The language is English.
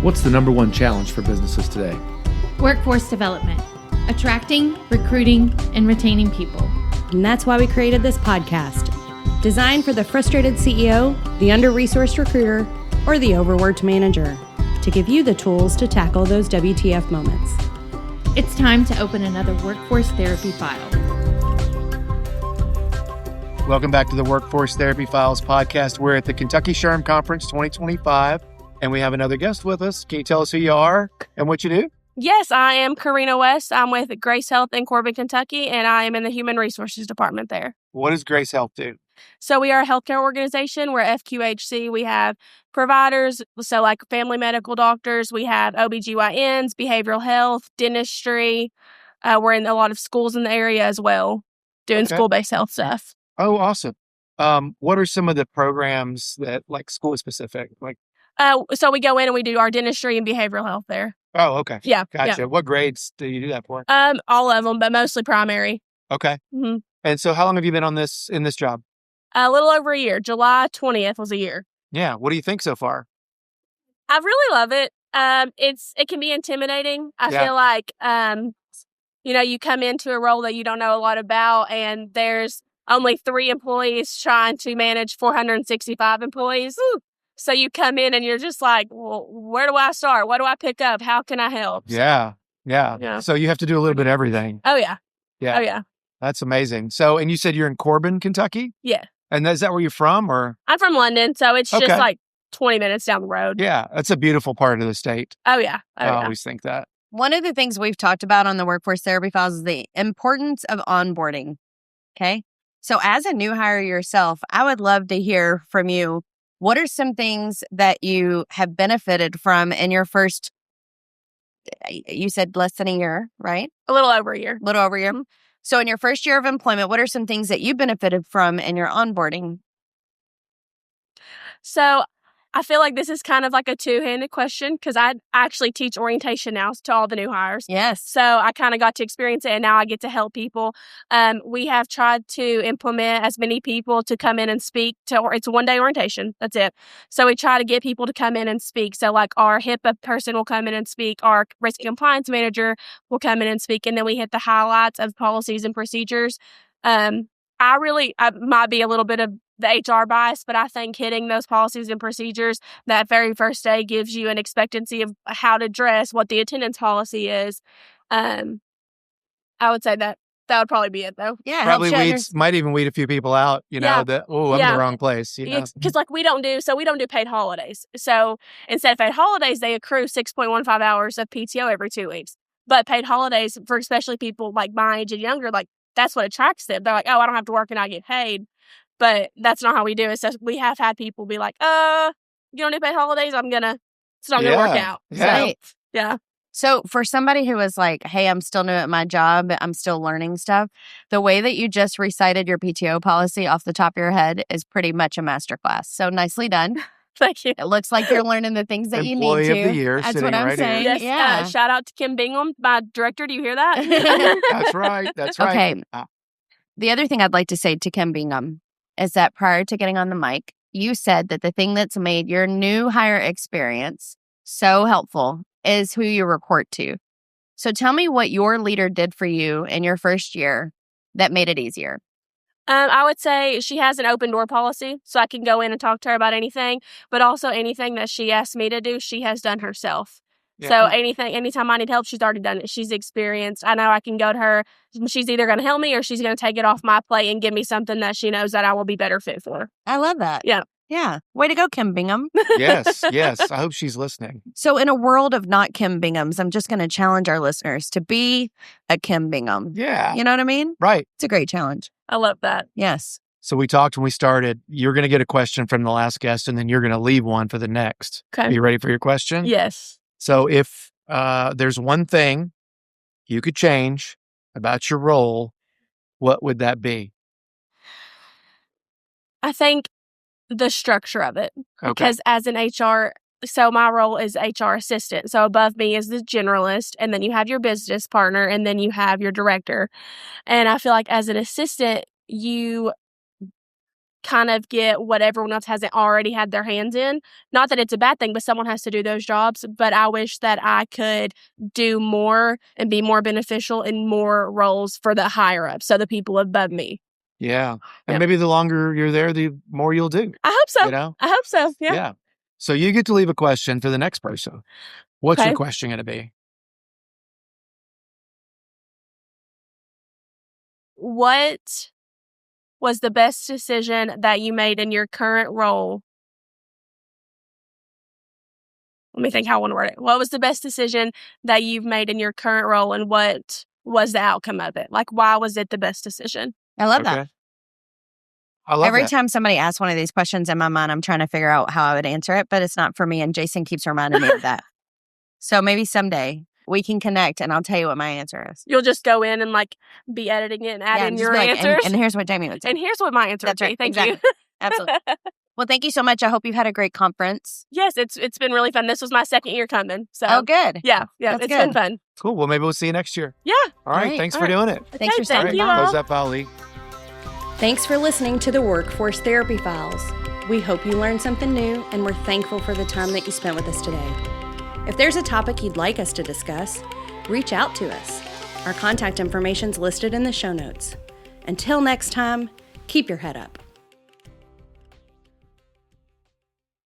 What's the number one challenge for businesses today? Workforce development, attracting, recruiting, and retaining people. And that's why we created this podcast, designed for the frustrated CEO, the under-resourced recruiter, or the overworked manager, to give you the tools to tackle those WTF moments. It's time to open another workforce therapy file. Welcome back to the Workforce Therapy Files podcast. We're at the Kentucky SHRM Conference 2025, and we have another guest with us. Can you tell us who you are and what you do? Yes, I am Corina West. I'm with Grace Health in Corbin, Kentucky, and I am in the Human Resources Department there. What does Grace Health do? So we are a healthcare organization. We're FQHC. We have providers, so like family medical doctors. We have OBGYNs, behavioral health, dentistry. We're in a lot of schools in the area as well, doing school-based health stuff. Oh, awesome. What are some of the programs that like school specific? So we go in and we do our dentistry and behavioral health there. Oh, okay. Yeah. Gotcha. Yeah. What grades do you do that for? All of them, but mostly primary. Okay. Mm-hmm. And so how long have you been in this job? A little over a year. July 20th was a year. Yeah. What do you think so far? I really love it. It can be intimidating. I feel like, you come into a role that you don't know a lot about, and there's only 3 employees trying to manage 465 employees. Ooh. So you come in and you're just like, well, where do I start? What do I pick up? How can I help? Yeah. So you have to do a little bit of everything. Oh, yeah. Yeah. Oh, yeah. That's amazing. So, and you said you're in Corbin, Kentucky? Yeah. And is that where you're from, or? I'm from London, so it's just like 20 minutes down the road. Yeah. That's a beautiful part of the state. Oh, yeah. I always think that. One of the things we've talked about on the Workforce Therapy Files is the importance of onboarding. Okay. So as a new hire yourself, I would love to hear from you. What are some things that you have benefited from in your first, you said less than a year, right? A little over a year. Mm-hmm. So in your first year of employment, what are some things that you benefited from in your onboarding? So I feel like this is kind of like a two-handed question because I actually teach orientation now to all the new hires. Yes. So I kind of got to experience it, and now I get to help people. We have tried to implement as many people to come in and speak it's a one-day orientation. That's it. So we try to get people to come in and speak. So like our HIPAA person will come in and speak. Our risk and compliance manager will come in and speak. And then we hit the highlights of policies and procedures. I might be a little bit of the HR bias, but I think hitting those policies and procedures that very first day gives you an expectancy of how to dress, what the attendance policy is. I would say that would probably be it, though. Yeah, probably might even weed a few people out. I'm in the wrong place. Because we don't do paid holidays. So instead of paid holidays, they accrue 6.15 hours of PTO every 2 weeks. But paid holidays for especially people like my age and younger, like that's what attracts them. They're like, oh, I don't have to work and I get paid. But that's not how we do it. So we have had people be like, you don't do paid holidays? It's not going to work out. Yeah. Right. Yeah. So for somebody who was like, hey, I'm still new at my job, I'm still learning stuff, the way that you just recited your PTO policy off the top of your head is pretty much a masterclass. So nicely done. Thank you. It looks like you're learning the things that you need to. Employee of the year. That's what I'm saying. Yes, yeah. Shout out to Kim Bingham, my director. Do you hear that? That's right. Okay. The other thing I'd like to say to Kim Bingham is that prior to getting on the mic, you said that the thing that's made your new hire experience so helpful is who you report to. So tell me what your leader did for you in your first year that made it easier. I would say she has an open door policy, so I can go in and talk to her about anything, but also anything that she asks me to do, she has done herself. Yeah. So anytime I need help, she's already done it. She's experienced. I know I can go to her. She's either going to help me or she's going to take it off my plate and give me something that she knows that I will be better fit for. I love that. Yeah. Yeah. Way to go, Kim Bingham. Yes. I hope she's listening. So in a world of not Kim Binghams, I'm just going to challenge our listeners to be a Kim Bingham. Yeah. You know what I mean? Right. It's a great challenge. I love that. Yes. So we talked when we started, you're going to get a question from the last guest and then you're going to leave one for the next. Okay. Are you ready for your question? Yes. So if there's one thing you could change about your role, what would that be? I think the structure of it. Okay. Because as an HR, so my role is HR assistant. So above me is the generalist, and then you have your business partner, and then you have your director. And I feel like as an assistant, you kind of get what everyone else hasn't already had their hands in. Not that it's a bad thing, but someone has to do those jobs. But I wish that I could do more and be more beneficial in more roles for the higher up, so the people above me. Yeah. And maybe the longer you're there, the more you'll do. I hope so. You know? I hope so. Yeah. Yeah. So you get to leave a question for the next person. What's Okay. your question going to be? What was the best decision that you made in your current role? Let me think how I want to word it. What was the best decision that you've made in your current role, and what was the outcome of it? Like, why was it the best decision? I love that. Okay. I love Every that. time somebody asks one of these questions in my mind, I'm trying to figure out how I would answer it, but it's not for me. And Jason keeps reminding me of that. So maybe someday we can connect and I'll tell you what my answer is. You'll just go in and like be editing it and add in just your be like, answers. And here's what Jamie would say. And here's what my answer That's would be. right. Thank Exactly. you. Absolutely. Well, thank you so much. I hope you've had a great conference. Yes, it's been really fun. This was my second year coming. So Oh, good. yeah, That's it's been good. fun. Cool. Well, maybe we'll see you next year. Yeah. All right. right. Thanks All for right. doing it. Thanks for Okay, stopping thank you by. all. Close that file, Lee. Thanks for listening to the Workforce Therapy Files. We hope you learned something new, and we're thankful for the time that you spent with us today. If there's a topic you'd like us to discuss, reach out to us. Our contact information's listed in the show notes. Until next time, keep your head up.